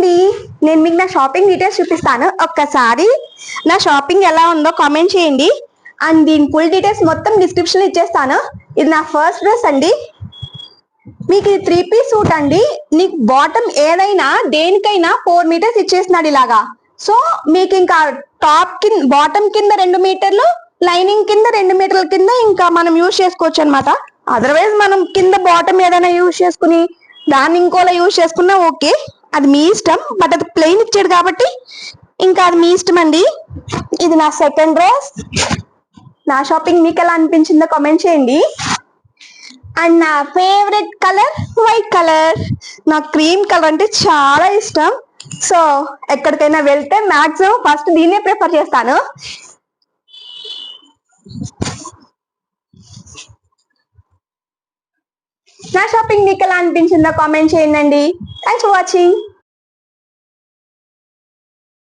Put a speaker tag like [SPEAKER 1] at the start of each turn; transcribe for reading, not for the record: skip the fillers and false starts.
[SPEAKER 1] అండి, నేను మీకు నా షాపింగ్ డీటెయిల్స్ చూపిస్తాను. ఒక్కసారి నా షాపింగ్ ఎలా ఉందో కామెంట్ చేయండి. అండ్ దీని ఫుల్ డీటెయిల్స్ మొత్తం డిస్క్రిప్షన్ లో ఇచ్చేస్తాను. ఇది నా ఫస్ట్ డ్రెస్ అండి. మీకు ఇది 3 పీస్ సూట్ అండి. నీకు బాటమ్ ఏదైనా దేనికైనా 4 మీటర్స్ ఇచ్చేస్తున్నాడు ఇలాగా. సో మీకు ఇంకా టాప్ కింద బాటమ్ కింద 2 మీటర్లు, లైనింగ్ కింద 2 మీటర్ల కింద ఇంకా మనం యూజ్ చేసుకోవచ్చు అనమాట. అదర్వైజ్ మనం కింద బాటమ్ ఏదైనా యూజ్ చేసుకుని దాన్ని ఇంకోలా యూజ్ చేసుకున్నా ఓకే, అది మీ ఇష్టం. బట్ అది ప్లెయిన్ ఇచ్చాడు కాబట్టి ఇంకా అది మీ ఇష్టం అండి. ఇది నా సెకండ్ డ్రెస్. నా షాపింగ్ మీకు ఎలా అనిపించిందో కామెంట్ చేయండి. అండ్ నా ఫేవరెట్ కలర్ వైట్ కలర్. నాకు క్రీమ్ కలర్ అంటే చాలా ఇష్టం. సో ఎక్కడికైనా వెళ్తే మాక్సిమం ఫస్ట్ దీన్నే ప్రిఫర్ చేస్తాను. నా షాపింగ్ మీకు ఎలా అనిపించిందో కామెంట్ చేయండి. Thanks for watching.